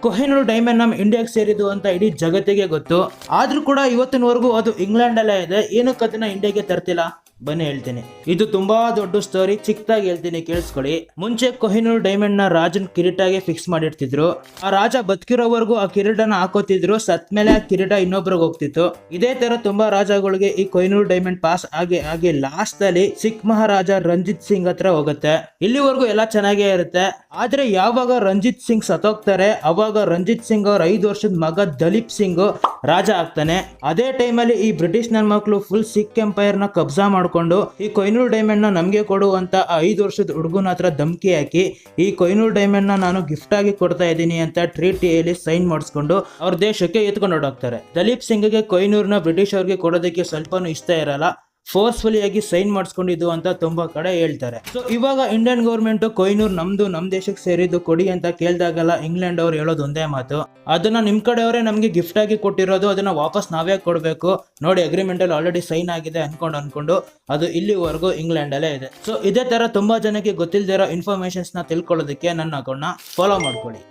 Kohinoor diamond ನಮ್ಮ ಇಂಡಿಯಾಗೆ ಸೇರಿದ್ದು ಅಂತ ಇಡೀ ಜಗತ್ತಿಗೆ ಗೊತ್ತು. ಆದ್ರೂ ಕೂಡ ಇವತ್ತಿನವರೆಗೂ ಅದು ಇಂಗ್ಲೆಂಡ್ ಅಲ್ಲೇ ಇದೆ. ಏನಕ್ಕೆ ಅದನ್ನ ಇಂಡಿಯಾಗೆ ತರ್ತಿಲ್ಲ ಬನ್ನಿ ಹೇಳ್ತೀನಿ. ಇದು ತುಂಬಾ ದೊಡ್ಡ ಸ್ಟೋರಿ, ಚಿಕ್ಕದಾಗಿ ಹೇಳ್ತೀನಿ ಕೇಳಿಸ್ಕೊಳ್ಳಿ. ಮುಂಚೆ ಕೊಹಿನೂರ್ ಡೈಮಂಡ್ ನ ರಾಜನ್ ಕಿರೀಟಾಗೆ ಫಿಕ್ಸ್ ಮಾಡಿರ್ತಿದ್ರು. ಆ ರಾಜ ಬದುಕಿರೋವರೆಗೂ ಆ ಕಿರೀಟನ ಹಾಕೋತಿದ್ರು, ಸತ್ ಮೇಲೆ ಆ ಕಿರೀಟ ಇನ್ನೊಬ್ರಿಗೆ ಹೋಗ್ತಿತ್ತು. ಇದೇ ತರ ತುಂಬಾ ರಾಜಗಳಿಗೆ ಈ ಕೊಹಿನೂರ್ ಡೈಮಂಡ್ ಪಾಸ್ ಆಗಿ ಲಾಸ್ಟ್ ಅಲ್ಲಿ ಸಿಖ್ ಮಹಾರಾಜ ರಂಜಿತ್ ಸಿಂಗ್ ಹತ್ರ ಹೋಗುತ್ತೆ. ಇಲ್ಲಿವರೆಗೂ ಎಲ್ಲ ಚೆನ್ನಾಗೇ ಇರುತ್ತೆ. ಆದ್ರೆ ಯಾವಾಗ ರಂಜಿತ್ ಸಿಂಗ್ ಸತ್ತೋಗ್ತಾರೆ ಅವಾಗ ರಂಜಿತ್ ಸಿಂಗ್ ಅವ್ರ 5 ವರ್ಷದ ಮಗ ದಲೀಪ್ ಸಿಂಗ್ ರಾಜ ಆಗ್ತಾನೆ. ಅದೇ ಟೈಮಲ್ಲಿ ಈ ಬ್ರಿಟಿಷ್ ನನ್ನ ಮಕ್ಕಳು ಫುಲ್ ಸಿಖ್ ಎಂಪೈರ್ ನ ಕಬ್ಜಾ ಮಾಡ್ಕೊಂಡು ಈ ಕೊಹಿನೂರ್ ಡೈಮಂಡ್ ನ ನಮ್ಗೆ ಕೊಡು ಅಂತ 5 ವರ್ಷದ ಹುಡುಗನ ಹತ್ರ ಧಮಕಿ ಹಾಕಿ ಈ ಕೊಹಿನೂರ್ ಡೈಮಂಡ್ ನ ನಾನು ಗಿಫ್ಟ್ ಆಗಿ ಕೊಡ್ತಾ ಇದ್ದೀನಿ ಅಂತ ಟ್ರೀಟಿಯಲ್ಲಿ ಸೈನ್ ಮಾಡಿಸ್ಕೊಂಡು ಅವ್ರ ದೇಶಕ್ಕೆ ಎತ್ಕೊಂಡು ಹೊರಡೋಗ್ತಾರೆ. ದಲೀಪ್ ಸಿಂಗ್ಗೆ ಕೊಹಿನೂರ್ ನ ಬ್ರಿಟಿಷ್ ಅವ್ರಿಗೆ ಕೊಡೋದಕ್ಕೆ ಸ್ವಲ್ಪನೂ ಇಷ್ಟ ಇರಲ್ಲ. ಫೋರ್ಸ್ಫುಲಿ ಆಗಿ ಸೈನ್ ಮಾಡಿಸ್ಕೊಂಡಿದ್ದು ಅಂತ ತುಂಬಾ ಕಡೆ ಹೇಳ್ತಾರೆ. ಸೊ ಇವಾಗ ಇಂಡಿಯನ್ ಗೌರ್ಮೆಂಟ್ ಕೊಹಿನೂರ್ ನಮ್ದು, ನಮ್ ದೇಶಕ್ಕೆ ಸೇರಿದ್ದು ಕೊಡಿ ಅಂತ ಕೇಳ್ದಾಗಲ್ಲ ಇಂಗ್ಲೆಂಡ್ ಅವ್ರು ಹೇಳೋದು ಒಂದೇ ಮಾತು, ಅದನ್ನ ನಿಮ್ ಕಡೆಯವರೇ ನಮ್ಗೆ ಗಿಫ್ಟ್ ಆಗಿ ಕೊಟ್ಟಿರೋದು, ಅದನ್ನ ವಾಪಸ್ ನಾವೇ ಕೊಡ್ಬೇಕು ನೋಡಿ, ಅಗ್ರಿಮೆಂಟ್ ಅಲ್ಲಿ ಆಲ್ರೆಡಿ ಸೈನ್ ಆಗಿದೆ ಅನ್ಕೊಂಡು ಅದು ಇಲ್ಲಿವರೆಗೂ ಇಂಗ್ಲೆಂಡ್ ಅಲ್ಲೇ ಇದೆ. ಸೊ ಇದೇ ತರ ತುಂಬಾ ಜನಕ್ಕೆ ಗೊತ್ತಿಲ್ದಿರೋ ಇನ್ಫಾರ್ಮೇಶನ್ಸ್ ನ ತಿಳ್ಕೊಳ್ಳೋದಕ್ಕೆ ನನ್ನ ಅಕೌಂಟ್ ನ ಫಾಲೋ ಮಾಡ್ಕೊಳ್ಳಿ.